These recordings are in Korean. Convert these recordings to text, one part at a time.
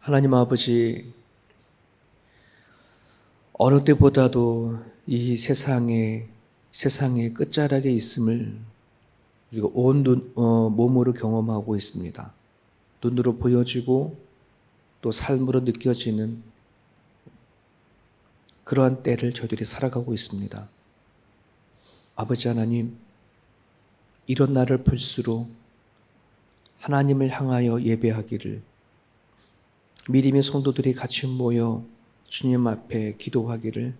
하나님 아버지, 어느 때보다도 이 세상의 끝자락에 있음을 우리가 온 몸으로 경험하고 있습니다. 눈으로 보여지고 또 삶으로 느껴지는 그러한 때를 저희들이 살아가고 있습니다. 아버지 하나님, 이런 날을 볼수록 하나님을 향하여 예배하기를, 믿음의 성도들이 같이 모여 주님 앞에 기도하기를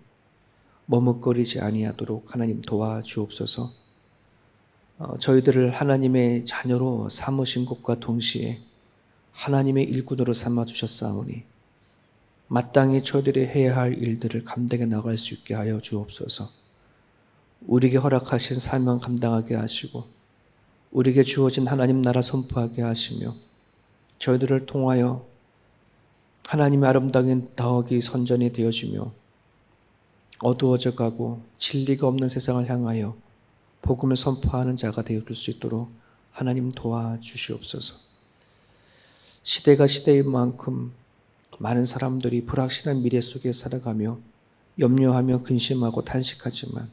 머뭇거리지 아니하도록 하나님 도와주옵소서. 저희들을 하나님의 자녀로 삼으신 것과 동시에 하나님의 일꾼으로 삼아주셨사오니 마땅히 저희들이 해야 할 일들을 감당해 나갈 수 있게 하여 주옵소서. 우리에게 허락하신 사명 감당하게 하시고 우리에게 주어진 하나님 나라 선포하게 하시며 저희들을 통하여 하나님의 아름다운 더욱이 선전이 되어지며 어두워져 가고 진리가 없는 세상을 향하여 복음을 선포하는 자가 되어줄 수 있도록 하나님 도와주시옵소서. 시대가 시대인 만큼 많은 사람들이 불확실한 미래 속에 살아가며 염려하며 근심하고 탄식하지만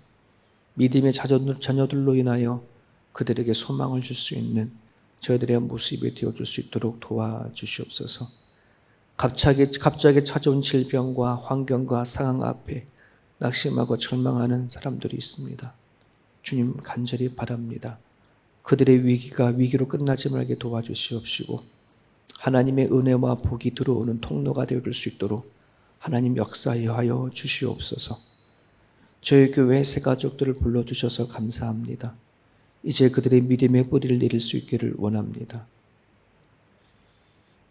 믿음의 자녀들로 인하여 그들에게 소망을 줄 수 있는 저희들의 모습이 되어줄 수 있도록 도와주시옵소서. 갑자기 찾아온 질병과 환경과 상황 앞에 낙심하고 절망하는 사람들이 있습니다. 주님 간절히 바랍니다. 그들의 위기가 위기로 끝나지 말게 도와주시옵시고 하나님의 은혜와 복이 들어오는 통로가 되어줄 수 있도록 하나님 역사하여 주시옵소서. 저희 교회 새 가족들을 불러주셔서 감사합니다. 이제 그들의 믿음의 뿌리를 내릴 수 있기를 원합니다.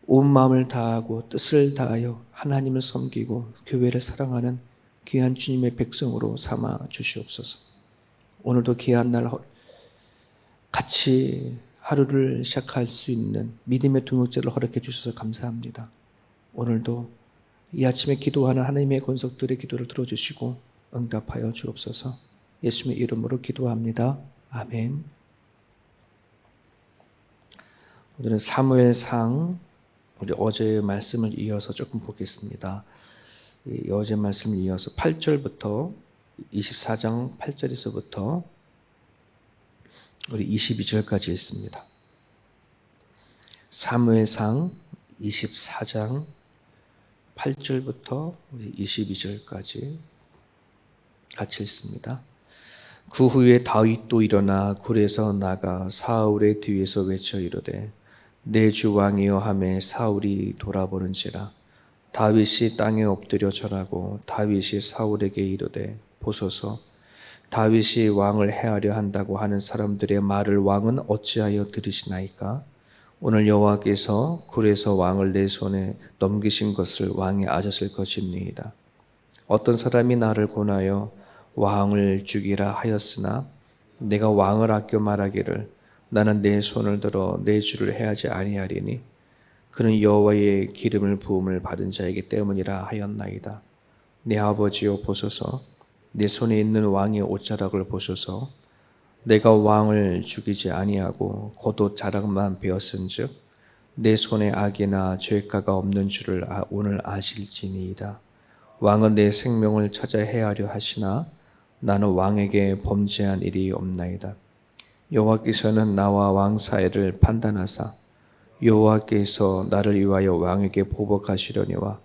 온 마음을 다하고 뜻을 다하여 하나님을 섬기고 교회를 사랑하는 귀한 주님의 백성으로 삼아 주시옵소서. 오늘도 귀한 날 같이 하루를 시작할 수 있는 믿음의 동역자를 허락해 주셔서 감사합니다. 오늘도 이 아침에 기도하는 하나님의 권속들의 기도를 들어주시고 응답하여 주옵소서. 예수님의 이름으로 기도합니다. 아멘. 오늘은 사무엘상, 우리 어제의 말씀을 이어서 조금 보겠습니다. 어제 말씀을 이어서 8절부터 24장 8절에서부터 우리 22절까지 있습니다. 사무엘상 24장 8절부터 우리 22절까지 같이 읽습니다. 그 후에 다윗도 일어나 굴에서 나가 사울의 뒤에서 외쳐 이르되 내 주 왕이여 하매 사울이 돌아보는지라 다윗이 땅에 엎드려 절하고 다윗이 사울에게 이르되 보소서 다윗이 왕을 해하려 한다고 하는 사람들의 말을 왕은 어찌하여 들으시나이까? 오늘 여호와께서 굴에서 왕을 내 손에 넘기신 것을 왕이 아셨을 것입니다. 어떤 사람이 나를 권하여 왕을 죽이라 하였으나 내가 왕을 아껴 말하기를 나는 내 손을 들어 내 주를 해하지 아니하리니 그는 여호와의 기름을 부음을 받은 자이기 때문이라 하였나이다. 내 아버지여 보소서 내 손에 있는 왕의 옷자락을 보소서 내가 왕을 죽이지 아니하고 곧옷 자락만 베었은즉 내 손에 악이나 죄가가 없는 줄을 오늘 아실지니이다. 왕은 내 생명을 찾아 해하려 하시나 나는 왕에게 범죄한 일이 없나이다. 여호와께서는 나와 왕 사이를 판단하사 여호와께서 나를 위하여 왕에게 보복하시려니와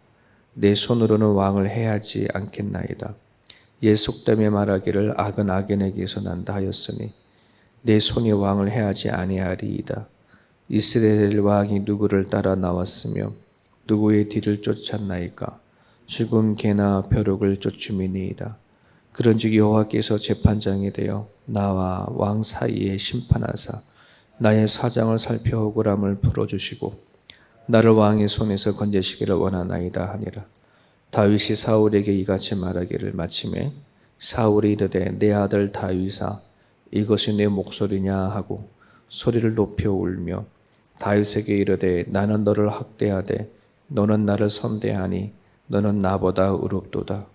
내 손으로는 왕을 해하지 않겠나이다. 옛 속담에 말하기를 악은 악인에게서 난다 하였으니 내 손이 왕을 해하지 아니하리이다. 이스라엘 왕이 누구를 따라 나왔으며 누구의 뒤를 쫓았나이까? 죽은 개나 벼룩을 쫓음이니이다. 그런즉 여호와께서 재판장이 되어 나와 왕 사이에 심판하사 나의 사장을 살펴 억울함을 풀어주시고 나를 왕의 손에서 건지시기를 원하나이다 하니라. 다윗이 사울에게 이같이 말하기를 마침에 사울이 이르되 내 아들 다윗아 이것이 내 목소리냐 하고 소리를 높여 울며 다윗에게 이르되 나는 너를 학대하되 너는 나를 선대하니 너는 나보다 의롭도다.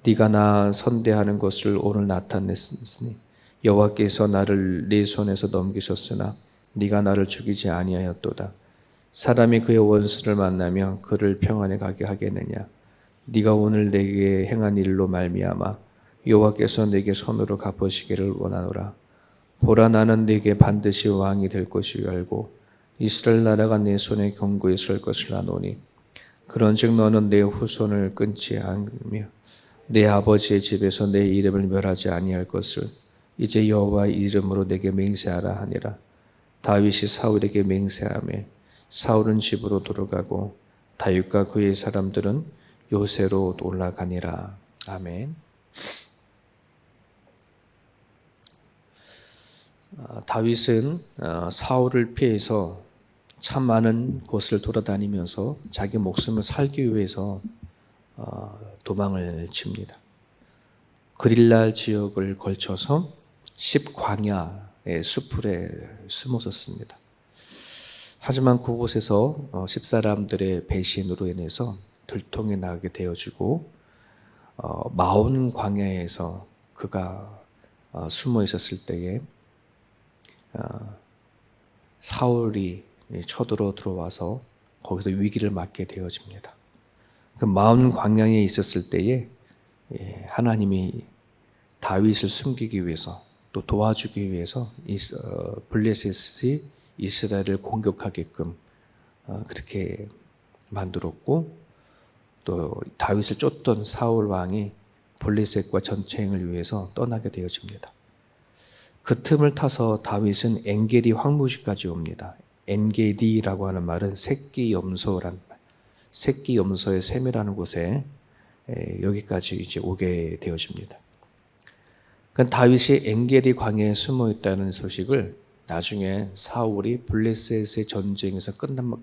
네가 나 선대하는 것을 오늘 나타냈으니 여호와께서 나를 네 손에서 넘기셨으나 네가 나를 죽이지 아니하였도다. 사람이 그의 원수를 만나며 그를 평안에 가게 하겠느냐. 네가 오늘 내게 행한 일로 말미암아 여호와께서 내게 손으로 갚으시기를 원하노라. 보라, 나는 네게 반드시 왕이 될 것이 알고 이스라엘 나라가 내 손에 견고히 설 것을 아노니 그런즉 너는 내 후손을 끊지 않으며 내 아버지의 집에서 내 이름을 멸하지 아니할 것을 이제 여호와의 이름으로 내게 맹세하라 하니라. 다윗이 사울에게 맹세하며 사울은 집으로 돌아가고 다윗과 그의 사람들은 요새로 올라가니라. 아멘. 다윗은 사울을 피해서 참 많은 곳을 돌아다니면서 자기 목숨을 살기 위해서 도망을 칩니다. 그릴랄 지역을 걸쳐서 10광야의 수풀에 숨었었습니다. 하지만 그곳에서 10사람들의 배신으로 인해서 들통이 나게 되어지고 마온 광야에서 그가 숨어 있었을 때에 사울이 쳐들어 들어와서 거기서 위기를 맞게 되어집니다. 그 마온 광야에 있었을 때에 하나님이 다윗을 숨기기 위해서 또 도와주기 위해서 블레셋이 이스라엘을 공격하게끔 그렇게 만들었고, 또 다윗을 쫓던 사울 왕이 블레셋과 전쟁을 위해서 떠나게 되어집니다. 그 틈을 타서 다윗은 엔게디 황무지까지 옵니다. 엔게디라고 하는 말은 새끼 염소란 말, 새끼 염소의 샘이라는 곳에 여기까지 이제 오게 되어집니다. 그러니까 다윗이 엔게디 광야에 숨어 있다는 소식을 나중에 사울이 블레셋의 전쟁에서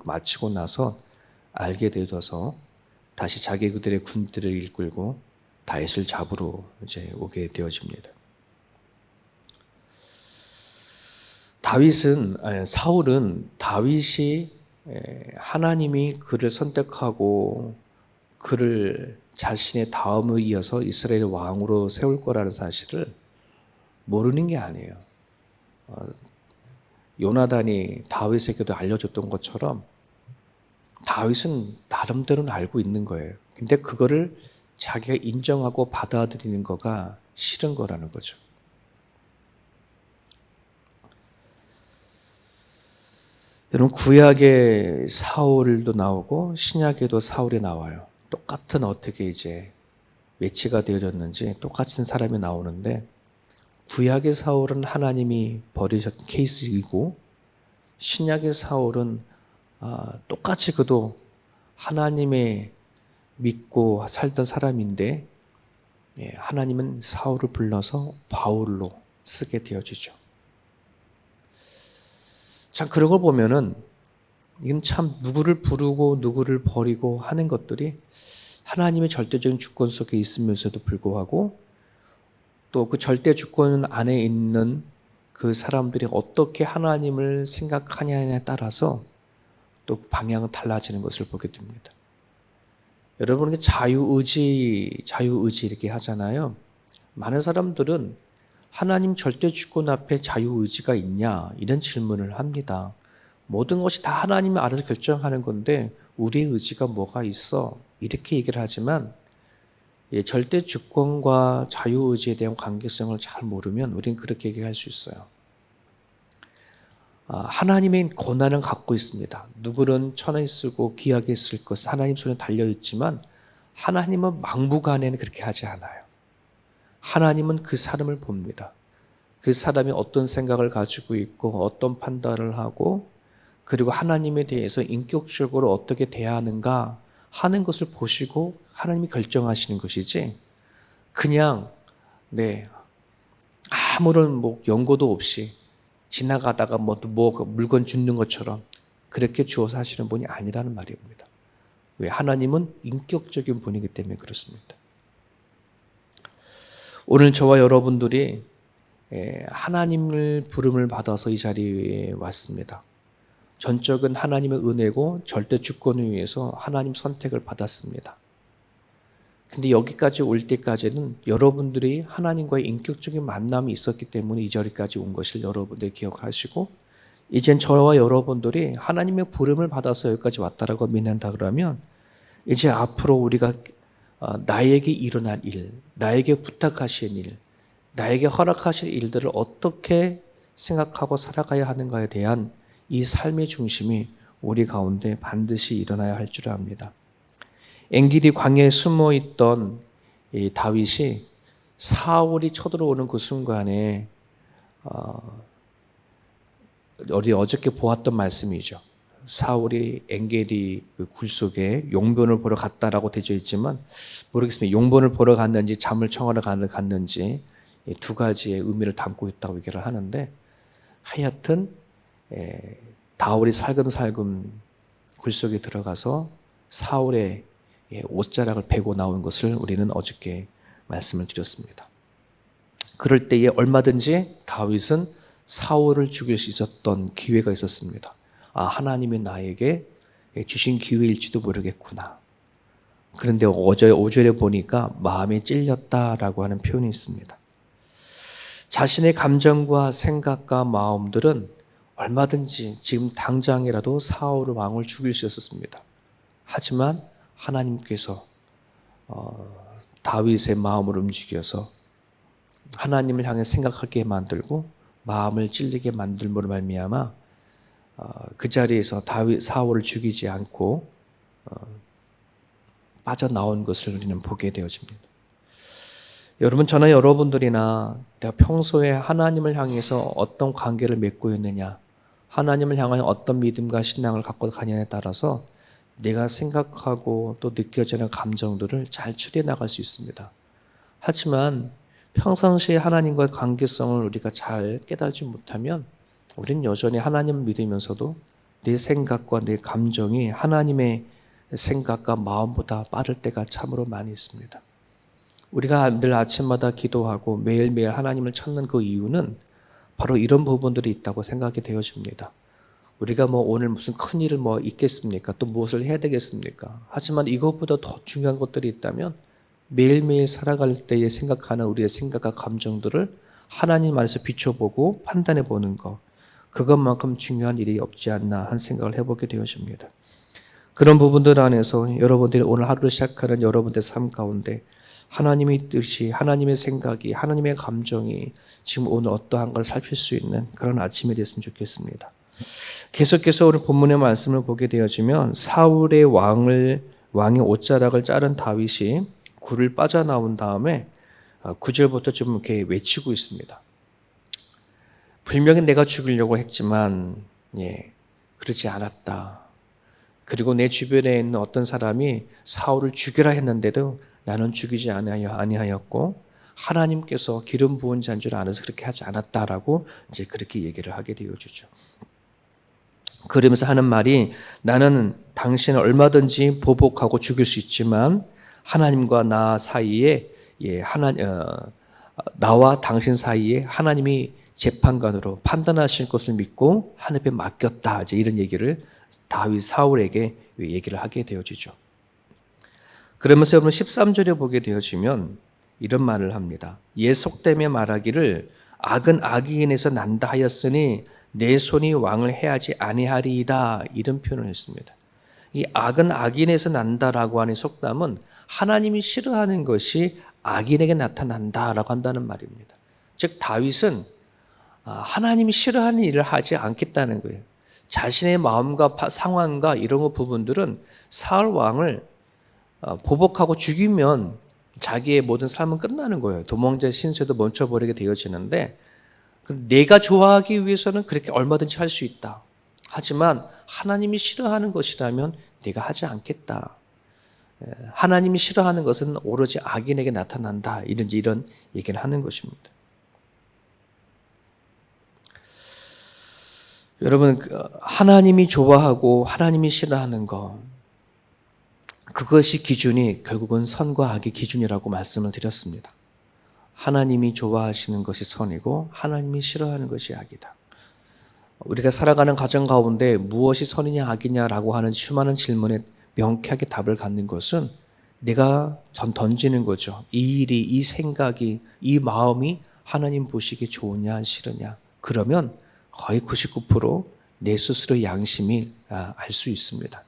마치고 나서 알게 되어서 다시 자기 그들의 군대를 이끌고 다윗을 잡으러 이제 오게 되어집니다. 사울은 다윗이 하나님이 그를 선택하고 그를 자신의 다음에 이어서 이스라엘 왕으로 세울 거라는 사실을 모르는 게 아니에요. 요나단이 다윗에게도 알려줬던 것처럼 다윗은 나름대로는 알고 있는 거예요. 근데 그거를 자기가 인정하고 받아들이는 거가 싫은 거라는 거죠. 여러분, 구약에 사울도 나오고 신약에도 사울이 나와요. 똑같은 어떻게 이제 매치가 되어졌는지 똑같은 사람이 나오는데, 구약의 사울은 하나님이 버리셨던 케이스이고 신약의 사울은 똑같이 그도 하나님의 믿고 살던 사람인데 하나님은 사울을 불러서 바울로 쓰게 되어지죠. 참 그런 걸 보면은 이건 참 누구를 부르고 누구를 버리고 하는 것들이 하나님의 절대적인 주권 속에 있으면서도 불구하고 또 그 절대 주권 안에 있는 그 사람들이 어떻게 하나님을 생각하냐에 따라서 또 방향은 달라지는 것을 보게 됩니다. 여러분, 자유의지 이렇게 하잖아요. 많은 사람들은 하나님 절대 주권 앞에 자유의지가 있냐 이런 질문을 합니다. 모든 것이 다 하나님이 알아서 결정하는 건데 우리의 의지가 뭐가 있어? 이렇게 얘기를 하지만 절대 주권과 자유의지에 대한 관계성을 잘 모르면 우리는 그렇게 얘기할 수 있어요. 하나님의 권한은 갖고 있습니다. 누구는 천에 쓰고 귀하게 쓸 것 하나님 손에 달려있지만 하나님은 막무가내는 그렇게 하지 않아요. 하나님은 그 사람을 봅니다. 그 사람이 어떤 생각을 가지고 있고 어떤 판단을 하고 그리고 하나님에 대해서 인격적으로 어떻게 대하는가 하는 것을 보시고 하나님이 결정하시는 것이지 그냥 아무런 연고도 없이 지나가다가 물건 줍는 것처럼 그렇게 주어서 하시는 분이 아니라는 말입니다. 왜? 하나님은 인격적인 분이기 때문에 그렇습니다. 오늘 저와 여러분들이 하나님을 부름을 받아서 이 자리에 왔습니다. 전적은 하나님의 은혜고 절대 주권을 위해서 하나님 선택을 받았습니다. 근데 여기까지 올 때까지는 여러분들이 하나님과의 인격적인 만남이 있었기 때문에 이 자리까지 온 것을 여러분들이 기억하시고 이젠 저와 여러분들이 하나님의 부름을 받아서 여기까지 왔다라고 믿는다 그러면 이제 앞으로 우리가 나에게 일어날 일, 나에게 부탁하신 일, 나에게 허락하실 일들을 어떻게 생각하고 살아가야 하는가에 대한 이 삶의 중심이 우리 가운데 반드시 일어나야 할 줄 압니다. 엔길이 광야에 숨어 있던 이 다윗이 사울이 쳐들어오는 그 순간에 우리 어저께 보았던 말씀이죠. 사울이 엔게디 그 굴 속에 용변을 보러 갔다라고 되어 있지만 모르겠습니다. 용변을 보러 갔는지 잠을 청하러 갔는지 두 가지의 의미를 담고 있다고 얘기를 하는데 하여튼 다울이 살금살금 굴 속에 들어가서 사울의 옷자락을 베고 나온 것을 우리는 어저께 말씀을 드렸습니다. 그럴 때에 얼마든지 다윗은 사울을 죽일 수 있었던 기회가 있었습니다. 하나님이 나에게 주신 기회일지도 모르겠구나. 그런데 어제 5절에 보니까 마음에 찔렸다라고 하는 표현이 있습니다. 자신의 감정과 생각과 마음들은 얼마든지 지금 당장이라도 사울 왕을 죽일 수 있었습니다. 하지만 하나님께서 다윗의 마음을 움직여서 하나님을 향해 생각하게 만들고 마음을 찔리게 만들므로 말미암아 그 자리에서 사울을 죽이지 않고 빠져나온 것을 우리는 보게 되어집니다. 여러분, 저나 여러분들이나 내가 평소에 하나님을 향해서 어떤 관계를 맺고 있느냐, 하나님을 향하여 어떤 믿음과 신앙을 갖고 가냐에 따라서 내가 생각하고 또 느껴지는 감정들을 잘 추리해 나갈 수 있습니다. 하지만 평상시에 하나님과의 관계성을 우리가 잘 깨달지 못하면 우리는 여전히 하나님을 믿으면서도 내 생각과 내 감정이 하나님의 생각과 마음보다 빠를 때가 참으로 많이 있습니다. 우리가 늘 아침마다 기도하고 매일매일 하나님을 찾는 그 이유는 바로 이런 부분들이 있다고 생각이 되어집니다. 우리가 오늘 무슨 큰 일을 있겠습니까? 또 무엇을 해야 되겠습니까? 하지만 이것보다 더 중요한 것들이 있다면 매일매일 살아갈 때에 생각하는 우리의 생각과 감정들을 하나님 안에서 비춰보고 판단해 보는 것, 그것만큼 중요한 일이 없지 않나 한 생각을 해보게 되어집니다. 그런 부분들 안에서 여러분들이 오늘 하루를 시작하는 여러분들의 삶 가운데 하나님의 뜻이, 하나님의 생각이, 하나님의 감정이 지금 오늘 어떠한 걸 살필 수 있는 그런 아침이 됐으면 좋겠습니다. 계속해서 오늘 본문의 말씀을 보게 되어지면 사울의 왕의 옷자락을 자른 다윗이 굴을 빠져나온 다음에 9절부터 좀 이렇게 외치고 있습니다. 분명히 내가 죽이려고 했지만 그러지 않았다. 그리고 내 주변에 있는 어떤 사람이 사울을 죽이라 했는데도 나는 죽이지 아니하였고 하나님께서 기름 부은 자인 줄 알아서 그렇게 하지 않았다라고 이제 그렇게 얘기를 하게 되어주죠. 그러면서 하는 말이 나는 당신을 얼마든지 보복하고 죽일 수 있지만 하나님과 나 사이에 나와 당신 사이에 하나님이 재판관으로 판단하실 것을 믿고 하나님께 맡겼다. 이제 이런 얘기를 다윗 사울에게 얘기를 하게 되어지죠. 그러면서 여러분 13절에 보게 되어지면 이런 말을 합니다. 옛 속됨에 말하기를 악은 악인에서 난다 하였으니 내 손이 왕을 해하지 아니하리이다. 이런 표현을 했습니다. 이 악은 악인에서 난다라고 하는 속담은 하나님이 싫어하는 것이 악인에게 나타난다라고 한다는 말입니다. 즉 다윗은 하나님이 싫어하는 일을 하지 않겠다는 거예요. 자신의 마음과 상황과 이런 부분들은 사울 왕을 보복하고 죽이면 자기의 모든 삶은 끝나는 거예요. 도망자 신세도 멈춰버리게 되어지는데 내가 좋아하기 위해서는 그렇게 얼마든지 할 수 있다. 하지만 하나님이 싫어하는 것이라면 내가 하지 않겠다. 하나님이 싫어하는 것은 오로지 악인에게 나타난다. 이런 얘기를 하는 것입니다. 여러분, 하나님이 좋아하고 하나님이 싫어하는 것, 그것이 기준이 결국은 선과 악의 기준이라고 말씀을 드렸습니다. 하나님이 좋아하시는 것이 선이고 하나님이 싫어하는 것이 악이다. 우리가 살아가는 가정 가운데 무엇이 선이냐 악이냐라고 하는 수많은 질문에 명쾌하게 답을 갖는 것은 내가 던지는 거죠. 이 일이, 이 생각이, 이 마음이 하나님 보시기에 좋으냐 싫으냐. 그러면 거의 99% 내 스스로 양심이 알 수 있습니다.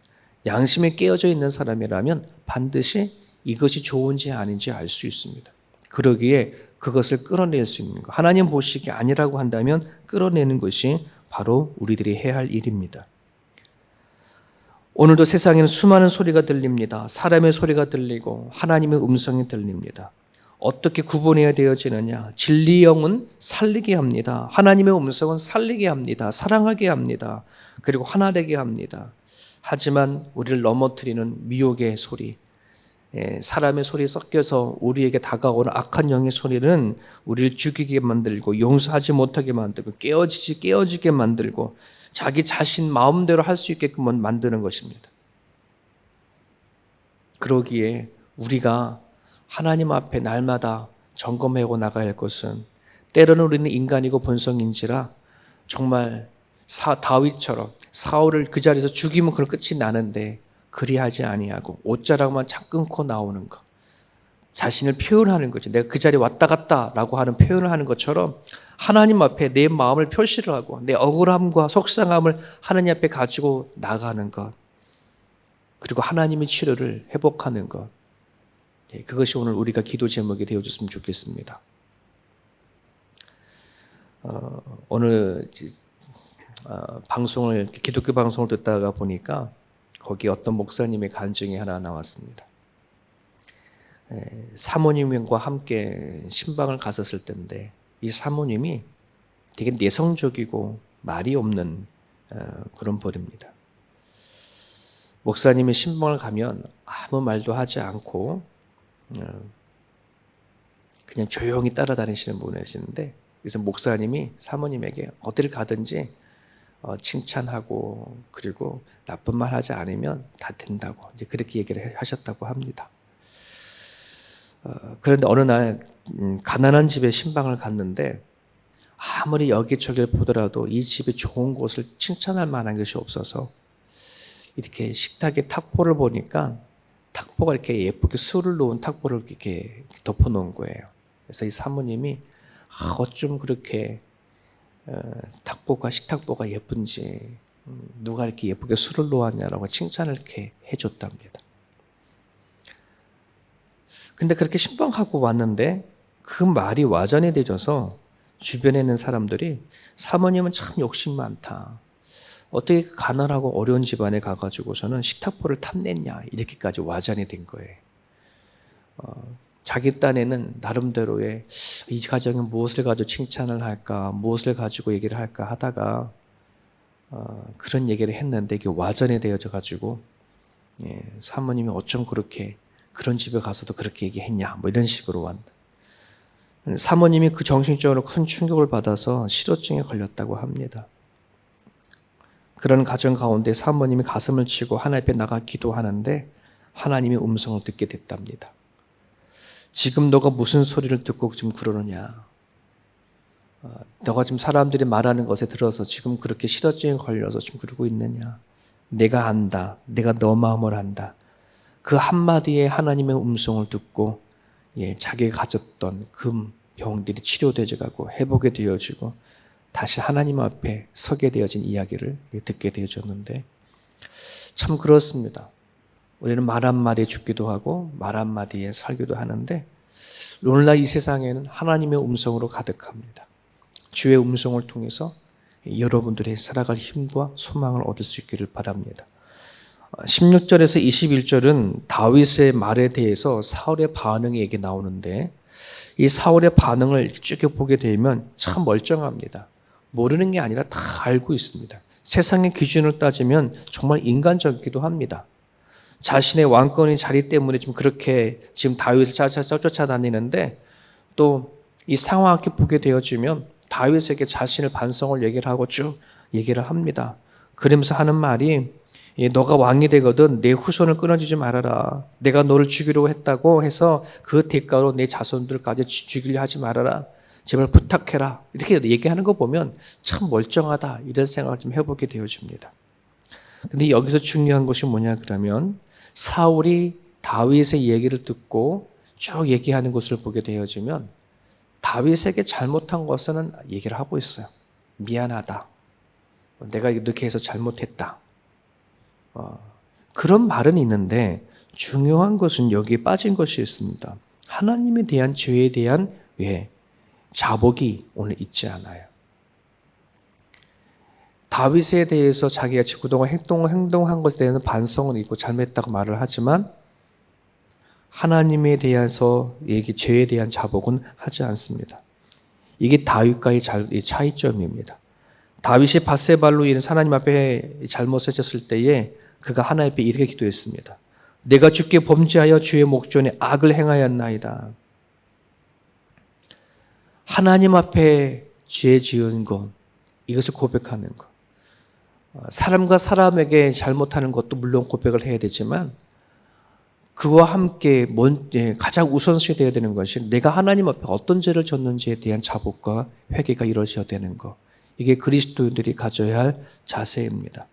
양심에 깨어져 있는 사람이라면 반드시 이것이 좋은지 아닌지 알 수 있습니다. 그러기에 그것을 끌어낼 수 있는 것, 하나님 보시기 아니라고 한다면 끌어내는 것이 바로 우리들이 해야 할 일입니다. 오늘도 세상에는 수많은 소리가 들립니다. 사람의 소리가 들리고 하나님의 음성이 들립니다. 어떻게 구분해야 되어지느냐? 진리의 영은 살리게 합니다. 하나님의 음성은 살리게 합니다. 사랑하게 합니다. 그리고 하나 되게 합니다. 하지만 우리를 넘어뜨리는 미혹의 소리, 사람의 소리에 섞여서 우리에게 다가오는 악한 영의 소리는 우리를 죽이게 만들고 용서하지 못하게 만들고 깨어지게 만들고 자기 자신 마음대로 할 수 있게끔 만드는 것입니다. 그러기에 우리가 하나님 앞에 날마다 점검하고 나가야 할 것은, 때로는 우리는 인간이고 본성인지라 정말 다윗처럼 사울을 그 자리에서 죽이면 그걸 끝이 나는데 그리하지 아니하고 옷자락만 착 끊고 나오는 것, 자신을 표현하는 거죠. 내가 그 자리에 왔다 갔다 라고 하는 표현을 하는 것처럼 하나님 앞에 내 마음을 표시를 하고 내 억울함과 속상함을 하나님 앞에 가지고 나가는 것, 그리고 하나님의 치료를 회복하는 것, 그것이 오늘 우리가 기도 제목이 되어줬으면 좋겠습니다. 오늘 기독교 방송을 듣다가 보니까 거기 어떤 목사님의 간증이 하나 나왔습니다. 사모님과 함께 신방을 갔었을 때인데 이 사모님이 되게 내성적이고 말이 없는 그런 분입니다. 목사님이 신방을 가면 아무 말도 하지 않고 그냥 조용히 따라다니시는 분이시는데, 그래서 목사님이 사모님에게 어딜 가든지 칭찬하고 그리고 나쁜 말 하지 않으면 다 된다고 이제 그렇게 얘기를 하셨다고 합니다. 그런데 어느 날 가난한 집에 신방을 갔는데 아무리 여기저기를 보더라도 이 집이 좋은 곳을 칭찬할 만한 것이 없어서 이렇게 식탁에 탁포를 보니까 탁포가 이렇게 예쁘게 술을 놓은 탁포를 이렇게 덮어놓은 거예요. 그래서 이 사모님이 어쩜 그렇게 식탁보가 예쁜지, 누가 이렇게 예쁘게 술을 놓았냐라고 칭찬을 이렇게 해줬답니다. 근데 그렇게 신방하고 왔는데 그 말이 와전이 되져서 주변에 있는 사람들이 사모님은 참 욕심 많다, 어떻게 가난하고 어려운 집안에 가가지고서는 식탁보를 탐냈냐, 이렇게까지 와전이 된 거예요. 자기 딴에는 나름대로의 이 가정은 무엇을 가지고 칭찬을 할까, 무엇을 가지고 얘기를 할까 하다가 그런 얘기를 했는데 이게 와전이 되어져 가지고 사모님이 어쩜 그렇게 그런 집에 가서도 그렇게 얘기했냐, 뭐 이런 식으로 왔다. 사모님이 그 정신적으로 큰 충격을 받아서 실어증에 걸렸다고 합니다. 그런 가정 가운데 사모님이 가슴을 치고 하나님 앞에 나가 기도하는데 하나님의 음성을 듣게 됐답니다. 지금 너가 무슨 소리를 듣고 지금 그러느냐? 너가 지금 사람들이 말하는 것에 들어서 지금 그렇게 실어증에 걸려서 지금 그러고 있느냐? 내가 안다. 내가 너 마음을 안다. 그 한마디에 하나님의 음성을 듣고 자기가 가졌던 그 병들이 치료되어 가고 회복이 되어지고 다시 하나님 앞에 서게 되어진 이야기를 듣게 되어졌는데, 참 그렇습니다. 우리는 말 한마디에 죽기도 하고 말 한마디에 살기도 하는데 오늘날 이 세상에는 하나님의 음성으로 가득합니다. 주의 음성을 통해서 여러분들이 살아갈 힘과 소망을 얻을 수 있기를 바랍니다. 16절에서 21절은 다윗의 말에 대해서 사울의 반응이 얘기 나오는데, 이 사울의 반응을 쭉 보게 되면 참 멀쩡합니다. 모르는 게 아니라 다 알고 있습니다. 세상의 기준을 따지면 정말 인간적이기도 합니다. 자신의 왕권의 자리 때문에 지금 그렇게 지금 다윗을 쫓아다니는데, 또 이 상황을 보게 되어지면 다윗에게 자신을 반성을 얘기를 하고 쭉 얘기를 합니다. 그러면서 하는 말이, 너가 왕이 되거든 내 후손을 끊어주지 말아라. 내가 너를 죽이려고 했다고 해서 그 대가로 내 자손들까지 죽이려 하지 말아라. 제발 부탁해라. 이렇게 얘기하는 거 보면 참 멀쩡하다, 이런 생각을 좀 해보게 되어집니다. 근데 여기서 중요한 것이 뭐냐 그러면, 사울이 다윗의 얘기를 듣고 쭉 얘기하는 것을 보게 되어지면 다윗에게 잘못한 것은 얘기를 하고 있어요. 미안하다. 내가 이렇게 해서 잘못했다. 그런 말은 있는데 중요한 것은 여기에 빠진 것이 있습니다. 하나님에 대한 죄에 대한 자복이 오늘 있지 않아요. 다윗에 대해서 자기가 그동안 행동한 것에 대한 반성은 있고 잘못했다고 말을 하지만 하나님에 대해서 죄에 대한 자복은 하지 않습니다. 이게 다윗과의 차이점입니다. 다윗이 밧세발로 인해 하나님 앞에 잘못을 했을 때에 그가 하나님 앞에 이렇게 기도했습니다. 내가 주께 범죄하여 주의 목전에 악을 행하였나이다. 하나님 앞에 죄 지은 것, 이것을 고백하는 것. 사람과 사람에게 잘못하는 것도 물론 고백을 해야 되지만 그와 함께 가장 우선시 되어야 되는 것이 내가 하나님 앞에 어떤 죄를 졌는지에 대한 자복과 회개가 이루어져야 되는 것. 이게 그리스도인들이 가져야 할 자세입니다.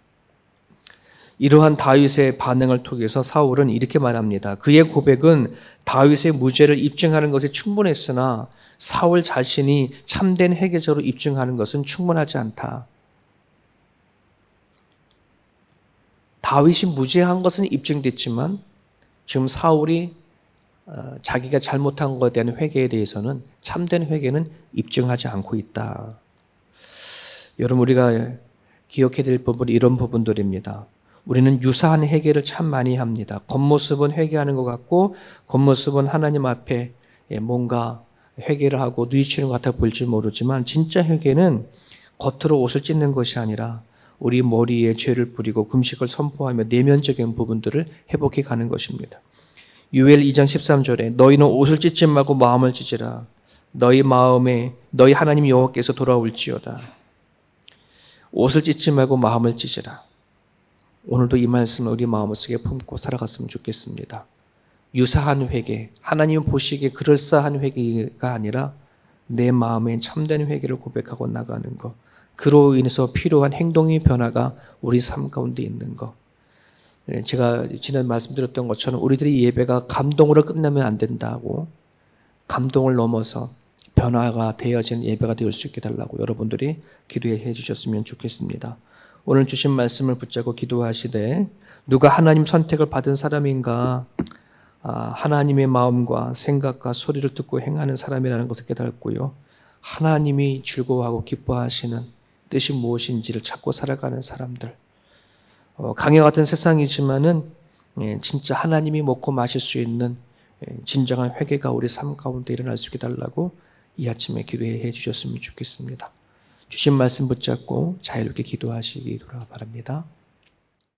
이러한 다윗의 반응을 통해서 사울은 이렇게 말합니다. 그의 고백은 다윗의 무죄를 입증하는 것에 충분했으나 사울 자신이 참된 회개자로 입증하는 것은 충분하지 않다. 다윗이 무죄한 것은 입증됐지만 지금 사울이 자기가 잘못한 것에 대한 회개에 대해서는 참된 회개는 입증하지 않고 있다. 여러분 우리가 기억해야 될 부분이 이런 부분들입니다. 우리는 유사한 회개를 참 많이 합니다. 겉모습은 회개하는 것 같고 겉모습은 하나님 앞에 뭔가 회개를 하고 누이치는 것 같아 보일지 모르지만 진짜 회개는 겉으로 옷을 찢는 것이 아니라 우리 머리에 죄를 뿌리고 금식을 선포하며 내면적인 부분들을 회복해 가는 것입니다. 유엘 2장 13절에 너희는 옷을 찢지 말고 마음을 찢으라. 너희 마음에 너희 하나님 여호와께서 돌아올지어다. 옷을 찢지 말고 마음을 찢으라. 오늘도 이 말씀을 우리 마음속에 품고 살아갔으면 좋겠습니다. 유사한 회개, 하나님 보시기에 그럴싸한 회개가 아니라 내 마음에 참된 회개를 고백하고 나가는 것. 그로 인해서 필요한 행동의 변화가 우리 삶 가운데 있는 것. 제가 지난 말씀드렸던 것처럼 우리들이 예배가 감동으로 끝나면 안 된다고 감동을 넘어서 변화가 되어진 예배가 되을 수 있게 달라고 여러분들이 기도해 주셨으면 좋겠습니다. 오늘 주신 말씀을 붙잡고 기도하시되 누가 하나님 선택을 받은 사람인가 하나님의 마음과 생각과 소리를 듣고 행하는 사람이라는 것을 깨달았고요. 하나님이 즐거워하고 기뻐하시는 뜻이 무엇인지를 찾고 살아가는 사람들. 강해 같은 세상이지만은 진짜 하나님이 먹고 마실 수 있는 진정한 회개가 우리 삶 가운데 일어날 수 있게 달라고 이 아침에 기도해 주셨으면 좋겠습니다. 주신 말씀 붙잡고 자유롭게 기도하시기 바랍니다.